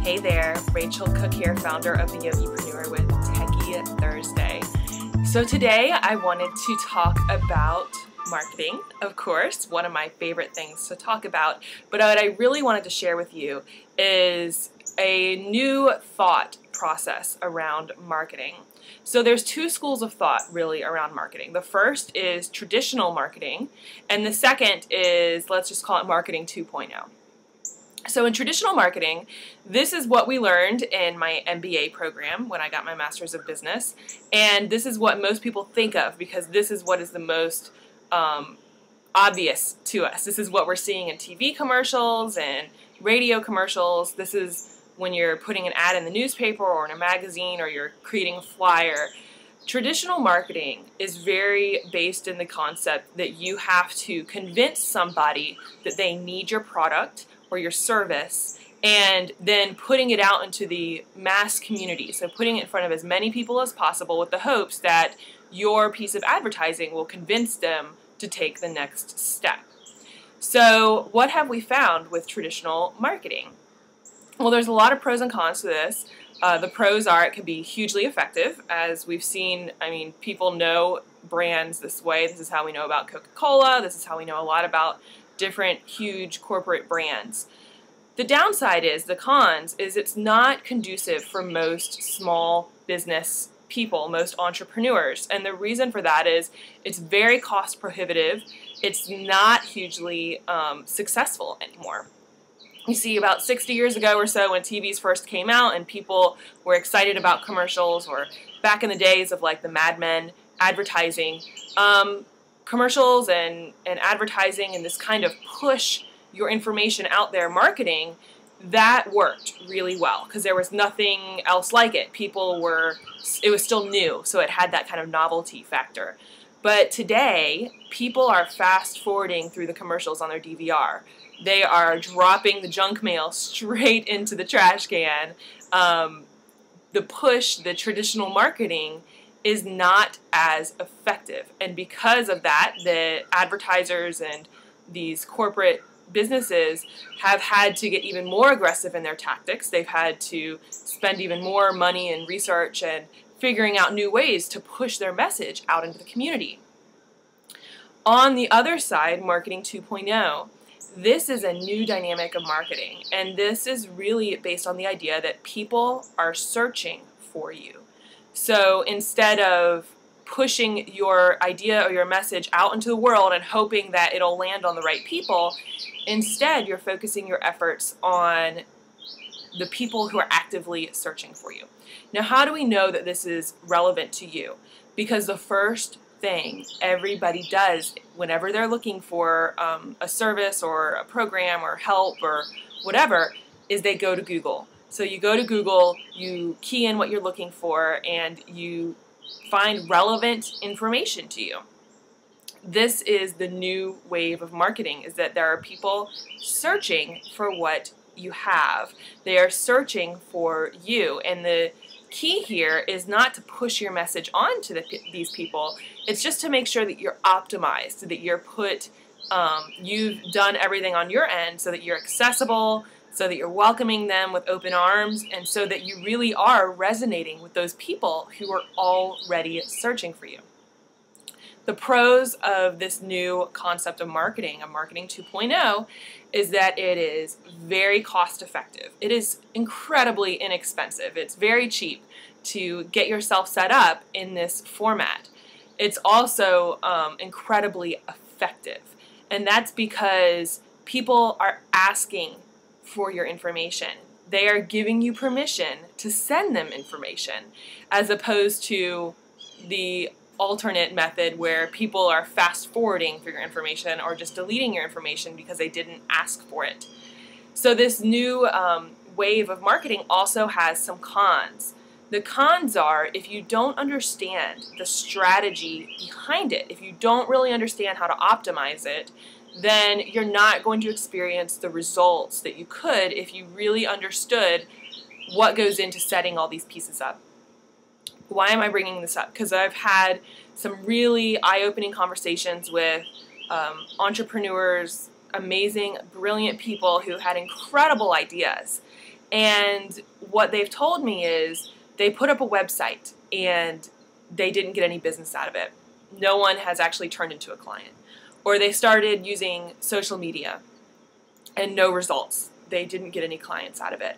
Hey there, Rachel Cook here, founder of The Yogipreneur with Techie Thursday. So today I wanted to talk about marketing, of course, one of my favorite things to talk about, but what I really wanted to share with you is a new thought process around marketing. So there's two schools of thought really around marketing. The first is traditional marketing, and the second is, let's just call it marketing 2.0. So in traditional marketing, this is what we learned in my MBA program when I got my Master's of Business, and this is what most people think of because this is what is the most obvious to us. This is what we're seeing in TV commercials and radio commercials. This is when you're putting an ad in the newspaper or in a magazine or you're creating a flyer. Traditional marketing is very based in the concept that you have to convince somebody that they need your product or your service, and then putting it out into the mass community. So putting it in front of as many people as possible with the hopes that your piece of advertising will convince them to take the next step. So what have we found with traditional marketing? Well, there's a lot of pros and cons to this. The pros are it can be hugely effective. As we've seen, I mean, people know brands this way. This is how we know about Coca-Cola. This is how we know a lot about different huge corporate brands. The downside is, the cons, is it's not conducive for most small business people, most entrepreneurs. And the reason for that is it's very cost prohibitive. It's not hugely successful anymore. You see, about 60 years ago or so when TVs first came out and people were excited about commercials, or back in the days of like the Mad Men advertising, commercials and advertising and this kind of push your information out there marketing, that worked really well because there was nothing else like it. It was still new, so it had that kind of novelty factor. But today, people are fast forwarding through the commercials on their DVR. They are dropping the junk mail straight into the trash can. The push, the traditional marketing, is not as effective. And because of that, the advertisers and these corporate businesses have had to get even more aggressive in their tactics. They've had to spend even more money and research and figuring out new ways to push their message out into the community. On the other side, marketing 2.0, this is a new dynamic of marketing, and this is really based on the idea that people are searching for you. So instead of pushing your idea or your message out into the world and hoping that it'll land on the right people, instead you're focusing your efforts on the people who are actively searching for you. Now, how do we know that this is relevant to you? Because the first thing everybody does whenever they're looking for a service or a program or help or whatever is they go to Google. So you go to Google, you key in what you're looking for, and you find relevant information to you. This is the new wave of marketing, is that there are people searching for what you have. They are searching for you, and the key here is not to push your message on to these people. It's just to make sure that you're optimized, so that you've done everything on your end so that you're accessible, so that you're welcoming them with open arms, and so that you really are resonating with those people who are already searching for you. The pros of this new concept of marketing 2.0, is that it is very cost effective. It is incredibly inexpensive. It's very cheap to get yourself set up in this format. It's also incredibly effective, and that's because people are asking for your information. They are giving you permission to send them information, as opposed to the alternate method where people are fast forwarding for your information or just deleting your information because they didn't ask for it. So this new wave of marketing also has some cons. The cons are, if you don't understand the strategy behind it, if you don't really understand how to optimize it, then you're not going to experience the results that you could if you really understood what goes into setting all these pieces up. Why am I bringing this up? Because I've had some really eye-opening conversations with entrepreneurs, amazing, brilliant people who had incredible ideas. And what they've told me is they put up a website and they didn't get any business out of it. No one has actually turned into a client. Or they started using social media and no results. They didn't get any clients out of it.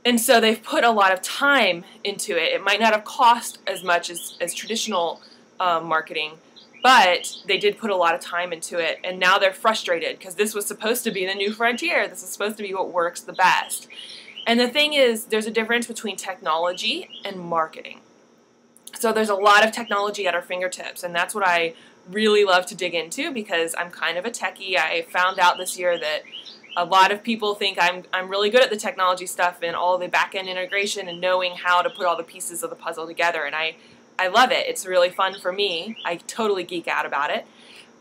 And so they've put a lot of time into it. It might not have cost as much as traditional marketing, but they did put a lot of time into it. And now they're frustrated because this was supposed to be the new frontier. This is supposed to be what works the best. And the thing is, there's a difference between technology and marketing. So there's a lot of technology at our fingertips, and that's what I really love to dig into because I'm kind of a techie. I found out this year that a lot of people think I'm really good at the technology stuff and all the back-end integration and knowing how to put all the pieces of the puzzle together, and I love it. It's really fun for me. I totally geek out about it.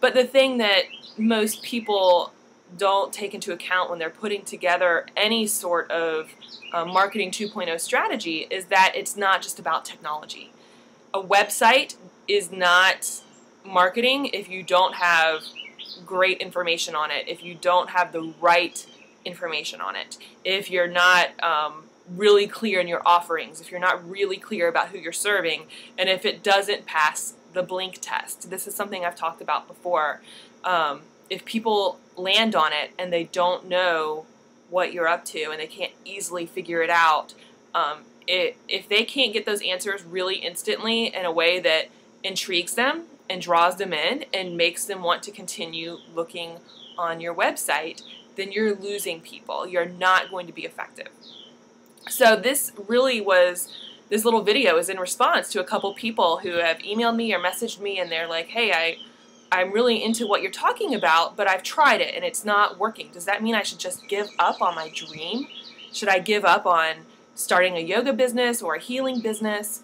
But the thing that most people don't take into account when they're putting together any sort of marketing 2.0 strategy is that it's not just about technology. A website is not marketing if you don't have great information on it, if you don't have the right information on it, if you're not really clear in your offerings, if you're not really clear about who you're serving, and if it doesn't pass the blink test. This is something I've talked about before. If people land on it and they don't know what you're up to and they can't easily figure it out, if they can't get those answers really instantly in a way that intrigues them and draws them in and makes them want to continue looking on your website, then you're losing people. You're not going to be effective. So this little video is in response to a couple people who have emailed me or messaged me, and they're like, hey, I'm really into what you're talking about, but I've tried it and it's not working. Does that mean I should just give up on my dream? Should I give up on starting a yoga business or a healing business?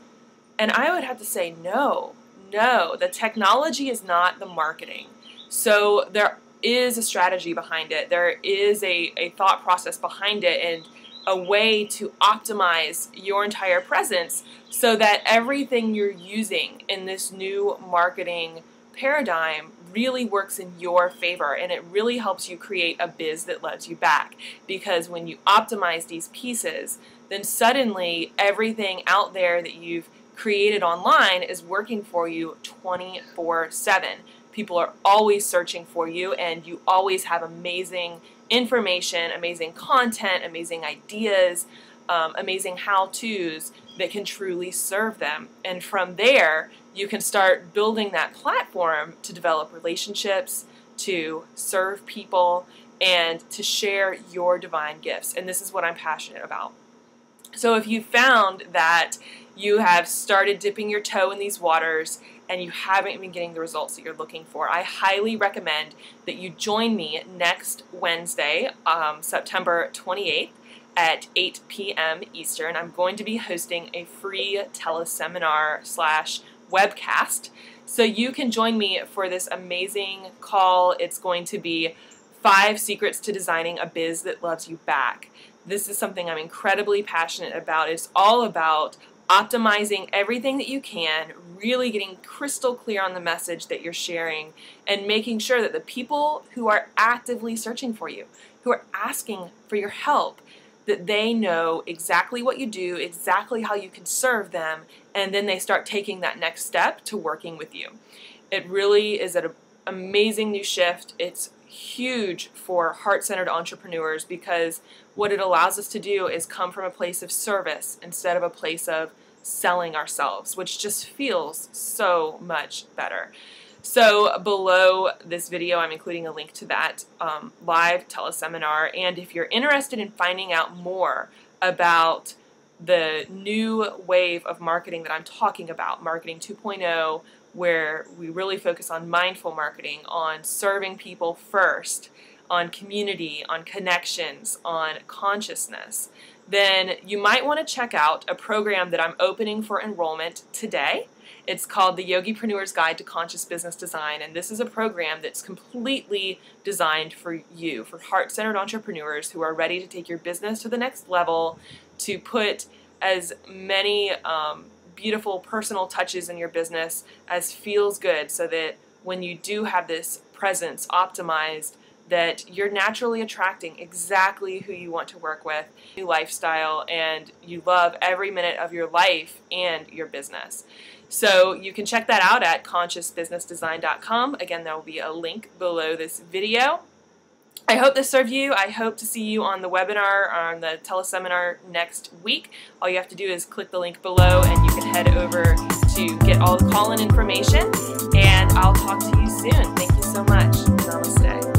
And I would have to say no. The technology is not the marketing. So there is a strategy behind it. There is a thought process behind it and a way to optimize your entire presence so that everything you're using in this new marketing paradigm really works in your favor, and it really helps you create a biz that loves you back. Because when you optimize these pieces, then suddenly everything out there that you've created online is working for you 24/7. People are always searching for you, and you always have amazing information, amazing content, amazing ideas, amazing how-tos that can truly serve them. And from there, you can start building that platform to develop relationships, to serve people, and to share your divine gifts. And this is what I'm passionate about. So if you found that you have started dipping your toe in these waters and you haven't been getting the results that you're looking for, I highly recommend that you join me next Wednesday, September 28th at 8 p.m. Eastern. I'm going to be hosting a free teleseminar / webcast. So you can join me for this amazing call. It's going to be 5 secrets to designing a biz that loves you back. This is something I'm incredibly passionate about. It's all about optimizing everything that you can, really getting crystal clear on the message that you're sharing, and making sure that the people who are actively searching for you, who are asking for your help, that they know exactly what you do, exactly how you can serve them, and then they start taking that next step to working with you. It really is an amazing new shift. It's huge for heart-centered entrepreneurs because what it allows us to do is come from a place of service instead of a place of selling ourselves, which just feels so much better. So below this video, I'm including a link to that live teleseminar. And if you're interested in finding out more about the new wave of marketing that I'm talking about, Marketing 2.0, where we really focus on mindful marketing, on serving people first, on community, on connections, on consciousness, then you might want to check out a program that I'm opening for enrollment today. It's called the Yogipreneur's Guide to Conscious Business Design, and this is a program that's completely designed for you, for heart-centered entrepreneurs who are ready to take your business to the next level, to put as many beautiful personal touches in your business as feels good, so that when you do have this presence optimized, that you're naturally attracting exactly who you want to work with, your lifestyle, and you love every minute of your life and your business. So you can check that out at consciousbusinessdesign.com. Again, there will be a link below this video. I hope this served you. I hope to see you on the webinar, on the teleseminar next week. All you have to do is click the link below and you can head over to get all the call-in information, and I'll talk to you soon. Thank you so much. Namaste.